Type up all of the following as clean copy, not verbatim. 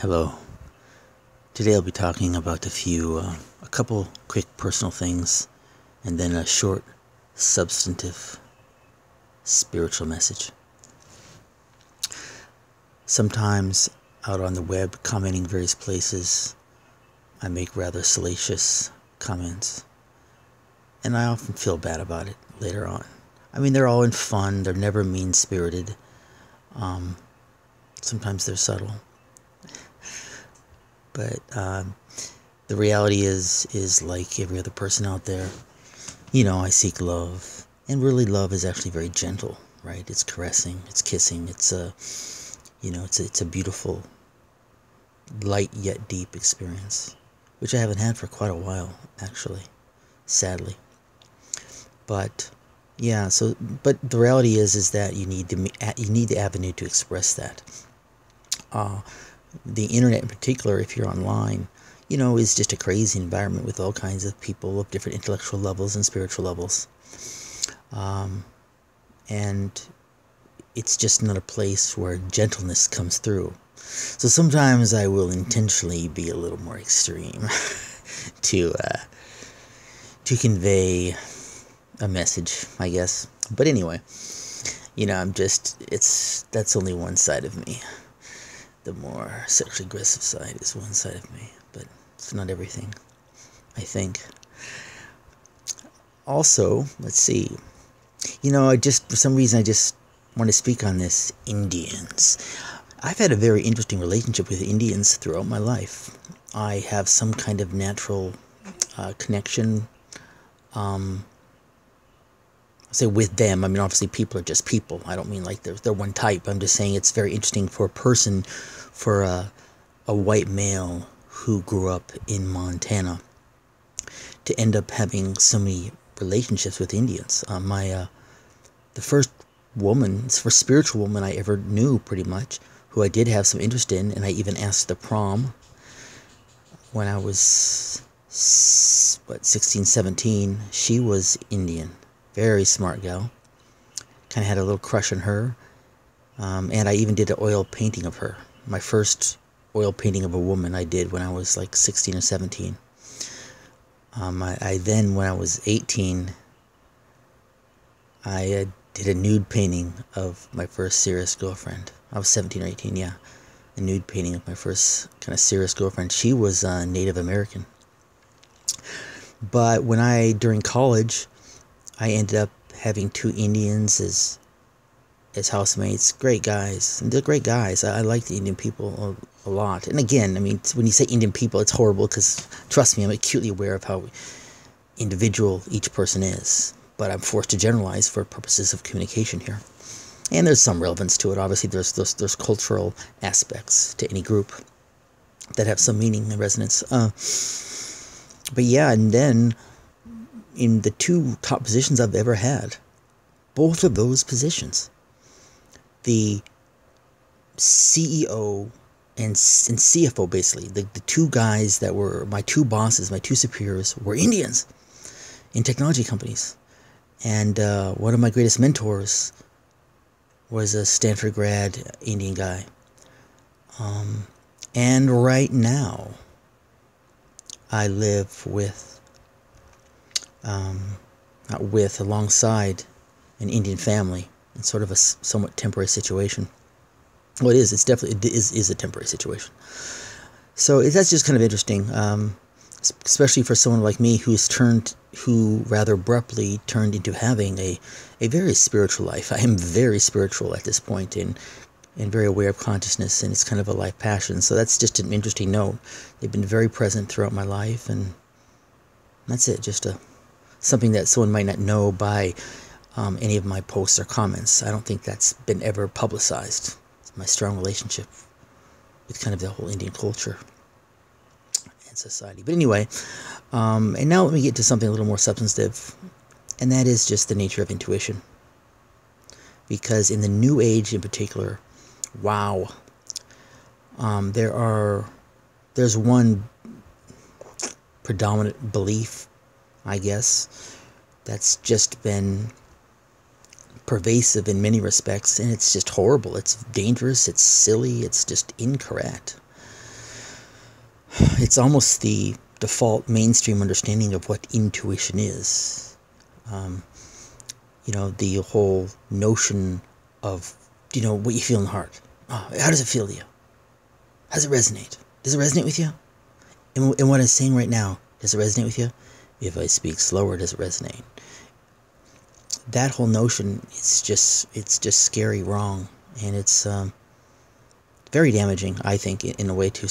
Hello. Today I'll be talking about a couple quick personal things, and then a short, substantive, spiritual message. Sometimes out on the web, commenting various places, I make rather salacious comments, and I often feel bad about it later on. I mean, they're all in fun, they're never mean-spirited. Sometimes they're subtle. But the reality is like every other person out there, I seek love. And really love is actually very gentle, right? It's caressing, it's kissing, it's a beautiful, light yet deep experience, which I haven't had for quite a while, actually, sadly. But yeah, but the reality is that you need the avenue to express that. The internet in particular, if you're online, is just a crazy environment with all kinds of people of different intellectual levels and spiritual levels. And it's just not a place where gentleness comes through. So sometimes I will intentionally be a little more extreme to convey a message, I guess. But anyway, that's only one side of me. The more sexually aggressive side is one side of me, but it's not everything, I think. Also, let's see. For some reason, I just want to speak on this. Indians. I've had a very interesting relationship with Indians throughout my life. I have some kind of natural connection. Say with them, I mean, obviously people are just people. I don't mean like they're one type. I'm just saying it's very interesting for a white male who grew up in Montana to end up having so many relationships with Indians. The first spiritual woman I ever knew, pretty much, who I did have some interest in, and I even asked the prom when I was 16, 17. She was Indian. Very smart gal. Kind of had a little crush on her. And I even did an oil painting of her. My first oil painting of a woman I did when I was like 16 or 17. I then, when I was 18, I did a nude painting of my first serious girlfriend. I was 17 or 18, yeah. A nude painting of my first kind of serious girlfriend. She was Native American. But during college, I ended up having two Indians as housemates. Great guys. And they're great guys. I like the Indian people a lot. And again, I mean, when you say Indian people, it's horrible because, trust me, I'm acutely aware of how individual each person is. But I'm forced to generalize for purposes of communication here. And there's some relevance to it. Obviously, there's cultural aspects to any group that have some meaning and resonance. But yeah, and then in the two top positions I've ever had, both of those positions, the CEO and CFO, basically, the two guys that were my two bosses, my two superiors, were Indians in technology companies. And one of my greatest mentors was a Stanford grad Indian guy. And right now, I live alongside an Indian family in sort of a somewhat temporary situation. Well, it is a temporary situation. So that's just kind of interesting, especially for someone like me who rather abruptly turned into having a very spiritual life. I am very spiritual at this point and very aware of consciousness, and it's kind of a life passion. So that's just an interesting note. They've been very present throughout my life, and that's it. Just something that someone might not know by any of my posts or comments. I don't think that's been ever publicized. It's my strong relationship with kind of the whole Indian culture and society. But anyway, and now let me get to something a little more substantive, and that is just the nature of intuition. Because in the New Age in particular, wow, there's one predominant belief, I guess, that's just been pervasive in many respects, and it's just horrible. It's dangerous, it's silly, it's just incorrect. it's almost the default mainstream understanding of what intuition is. The whole notion of, what you feel in the heart. Oh, how does it feel to you? How does it resonate? Does it resonate with you? And what I'm saying right now, does it resonate with you? If I speak slower, does it resonate? That whole notion, it's just scary wrong, and it's very damaging, I think, in a way to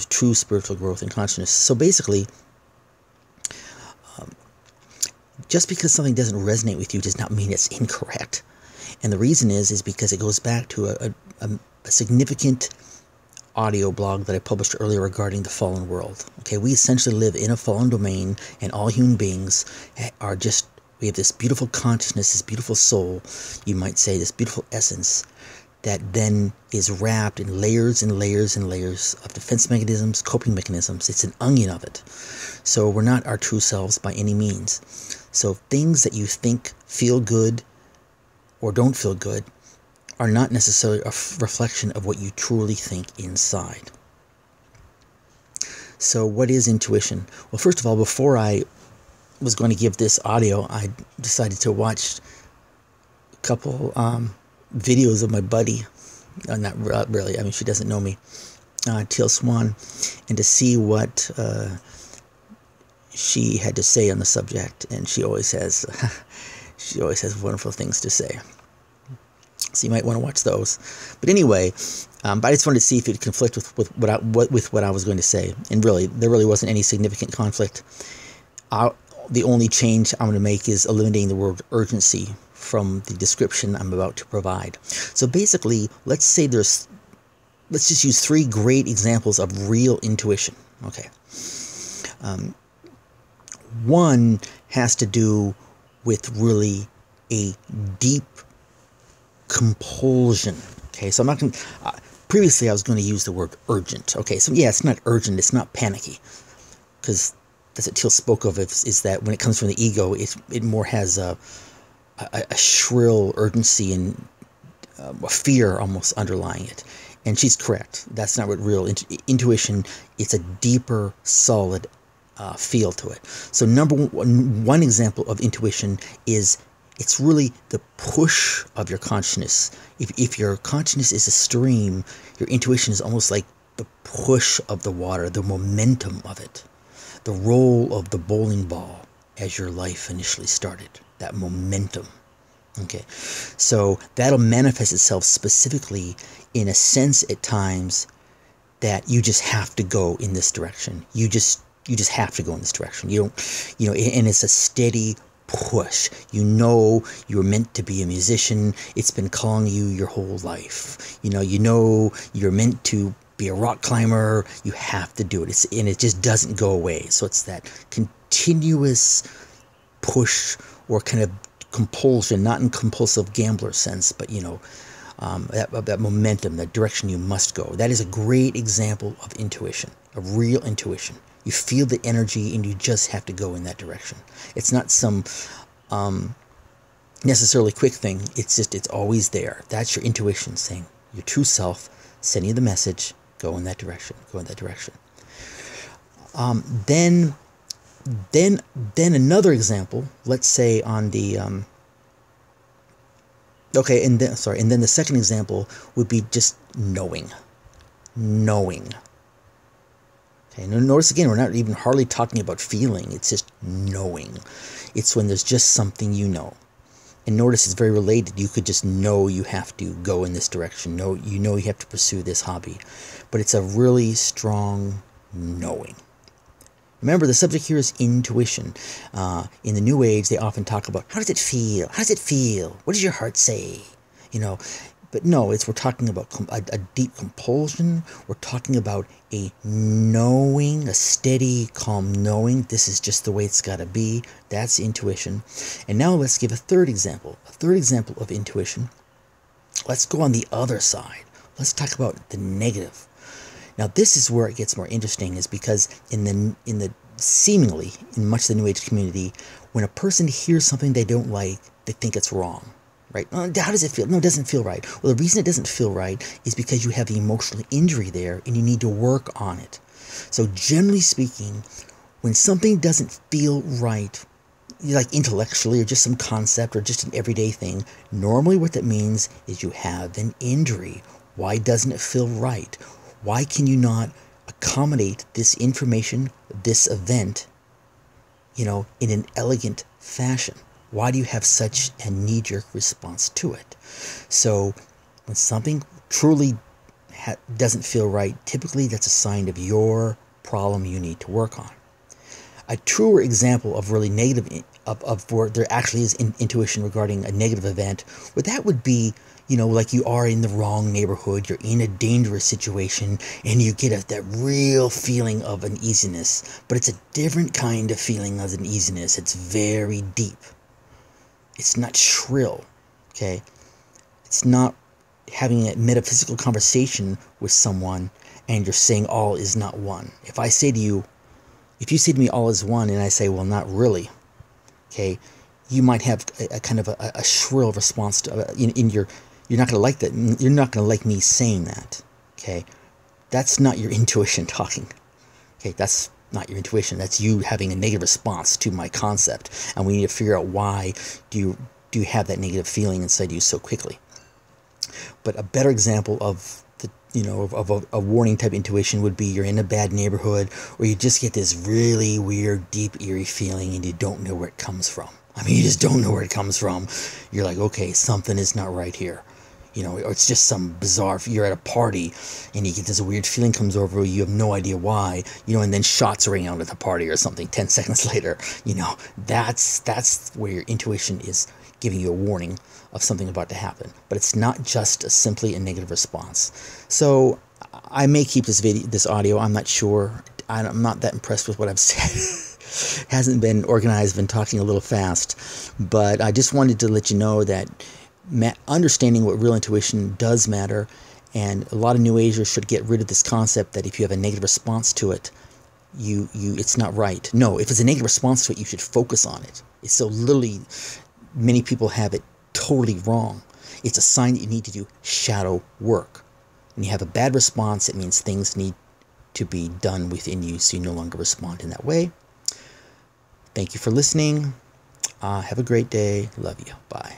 true spiritual growth and consciousness. So basically, just because something doesn't resonate with you does not mean it's incorrect. And the reason is because it goes back to a significant audio blog that I published earlier regarding the fallen world. Okay, we essentially live in a fallen domain, and all human beings we have this beautiful consciousness, this beautiful soul, you might say, this beautiful essence that then is wrapped in layers and layers and layers of defense mechanisms, coping mechanisms. It's an onion of it. So we're not our true selves by any means. So things that you think feel good or don't feel good are not necessarily a reflection of what you truly think inside. So what is intuition? Well, first of all, before I was going to give this audio, I decided to watch a couple videos of my buddy. Not really, I mean, she doesn't know me, Teal Swan, and to see what she had to say on the subject. And she always has wonderful things to say. So you might want to watch those. But anyway, but I just wanted to see if it conflict with what I was going to say. And really, there really wasn't any significant conflict. The only change I'm going to make is eliminating the word urgency from the description I'm about to provide. So basically, let's just use 3 great examples of real intuition. Okay. One has to do with really a deep compulsion. Okay, so I'm not going to... previously, I was going to use the word urgent. Okay, so yeah, it's not urgent, it's not panicky. Because that's what Teal spoke of, is that when it comes from the ego, it more has a shrill urgency and a fear almost underlying it. And she's correct. That's not what real intuition, it's a deeper, solid feel to it. So one example of intuition is it's really the push of your consciousness. If your consciousness is a stream, your intuition is almost like the push of the water, the momentum of it, the roll of the bowling ball as your life initially started, that momentum. Okay, so that'll manifest itself specifically in a sense at times that you just have to go in this direction. You just have to go in this direction. You don't, and it's a steady push. You're meant to be a musician. It's been calling you your whole life. You're meant to be a rock climber. You have to do it. And it just doesn't go away. So it's that continuous push or kind of compulsion, not in compulsive gambler sense, but that momentum, that direction you must go. That is a great example of intuition, of real intuition. You feel the energy and you just have to go in that direction. It's not some necessarily quick thing. It's always there. That's your intuition saying, your true self, sending you the message, go in that direction, go in that direction. Then another example, let's say on the, and then the second example would be just knowing. Okay, notice again, we're not even hardly talking about feeling. It's just knowing. It's when there's just something you know. And notice it's very related. You could just know you have to go in this direction. You have to pursue this hobby. But it's a really strong knowing. Remember, the subject here is intuition. In the New Age, they often talk about, how does it feel? How does it feel? What does your heart say? But no, we're talking about a deep compulsion. We're talking about a knowing, a steady, calm knowing. This is just the way it's got to be. That's intuition. And now let's give a third example. A third example of intuition. Let's go on the other side. Let's talk about the negative. Now, this is where it gets more interesting, is because seemingly in much of the New Age community, when a person hears something they don't like, they think it's wrong. Right? How does it feel? No, it doesn't feel right. Well, the reason it doesn't feel right is because you have the emotional injury there and you need to work on it. So generally speaking, when something doesn't feel right, like intellectually or just some concept or just an everyday thing, normally what that means is you have an injury. Why doesn't it feel right? Why can you not accommodate this information, this event, in an elegant fashion? Why do you have such a knee-jerk response to it? So when something truly doesn't feel right, typically that's a sign of your problem you need to work on. A truer example of really negative, of where there actually is intuition regarding a negative event, well, that would be, like you are in the wrong neighborhood, you're in a dangerous situation, and you get that real feeling of uneasiness. But it's a different kind of feeling of uneasiness. It's very deep. It's not shrill, okay? It's not having a metaphysical conversation with someone and you're saying all is not one. If you say to me all is one and I say, well, not really, okay, you might have a kind of a shrill response to you're not going to like that. You're not going to like me saying that, okay? That's not your intuition talking, okay? That's not your intuition. That's you having a negative response to my concept, and we need to figure out why do you have that negative feeling inside you so quickly. But a better example of a warning type intuition would be you're in a bad neighborhood, or you just get this really weird, deep, eerie feeling and you don't know where it comes from. I mean, you just don't know where it comes from. You're like, okay, something is not right here. Or it's just some bizarre, you're at a party and you get this weird feeling comes over you, have no idea why, and then shots ring out at the party or something 10 seconds later. That's where your intuition is giving you a warning of something about to happen. But it's not just simply a negative response. So I may keep this audio. I'm not sure. I'm not that impressed with what I've said. Hasn't been organized, been talking a little fast. But I just wanted to let you know that understanding what real intuition does matter, and a lot of New Agers should get rid of this concept that if you have a negative response to it, it's not right. No, if it's a negative response to it, you should focus on it. It's so literally, many people have it totally wrong. It's a sign that you need to do shadow work. When you have a bad response, it means things need to be done within you so you no longer respond in that way. Thank you for listening. Have a great day. Love you. Bye.